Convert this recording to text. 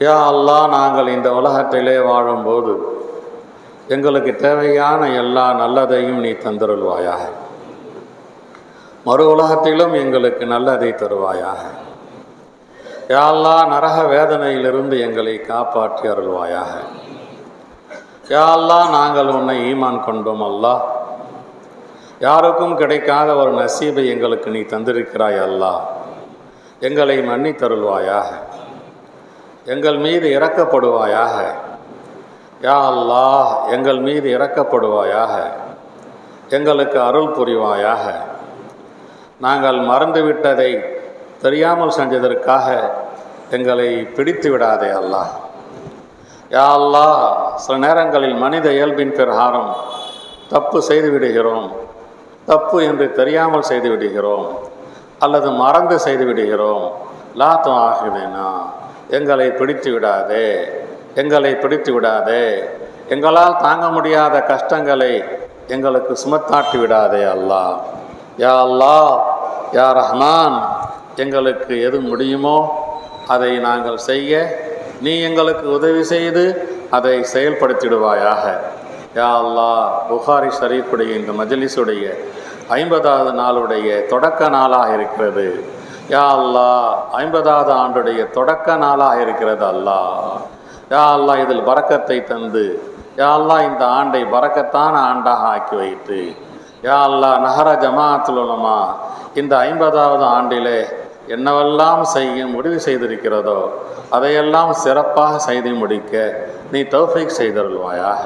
யா அல்லாஹ், நாங்கள் இந்த உலகத்திலே வாழும்போது எங்களுக்கு தேவையான எல்லா நல்லதையும் நீ தந்தருள்வாயாக. மறு உலகத்திலும் எங்களுக்கு நல்லதை தருவாயாக. யா அல்லாஹ், நரக வேதனையிலிருந்து எங்களை காப்பாற்றி அருள்வாயாக. யா அல்லாஹ், நாங்கள் உன்னை ஈமான் கொண்டோம். அல்லாஹ், யாருக்கும் கிடைக்காத ஒரு நசீபை எங்களுக்கு நீ தந்திருக்கிறாய். அல்லாஹ், எங்களை மன்னித்தருள்வாயாக. எங்கள் மீது இரக்கப்படுவாயாக. யா அல்லாஹ், எங்கள் மீது இரக்கப்படுவாயாக. எங்களுக்கு அருள் புரிவாயாக. நாங்கள் மறந்துவிட்டதை தெரியாமல் செஞ்சதற்காக எங்களை பிடித்து விடாதே அல்லாஹ். யா அல்லாஹ், சில நேரங்களில் மனித இயல்பின் பிரகாரம் தப்பு செய்து விடுகிறோம். தப்பு என்று தெரியாமல் செய்து விடுகிறோம், அல்லது மறந்து செய்து விடுகிறோம். லா துஆஹிதுனா, எங்களை பிடித்து விடாதே, எங்களை பிடித்து விடாதே. எங்களால் தாங்க முடியாத கஷ்டங்களை எங்களுக்கு சுமத்தாட்டி விடாதே அல்லாஹ். யா அல்லாஹ், யா ரஹ்மான், எங்களுக்கு எது முடியுமோ அதை நாங்கள் செய்ய நீ எங்களுக்கு உதவி செய்து அதை செயல்படுத்திடுவாயாக. யா அல்லாஹ், புகாரி ஷரீஃபுடைய இந்த மஜ்லிஸுடைய 50வது நாளுடைய தொடக்க நாளாக இருக்கிறது. யா அல்லாஹ், 50வது ஆண்டுடைய தொடக்க நாளாக இருக்கிறது. அல்லாஹ், யா அல்லாஹ், இதில் பரக்கத்தை தந்து, யா அல்லாஹ், இந்த ஆண்டை பரக்கத்தான ஆண்டாக ஆக்கி வைத்து, யா அல்லாஹ், நஹர ஜமாஅத்துல் உலமா இந்த 50வது ஆண்டிலே என்னவெல்லாம் செய்ய முடிவு செய்திருக்கிறதோ அதையெல்லாம் சிறப்பாக செய்து முடிக்க நீ தௌஃபீக் செய்தருள்வாயாக.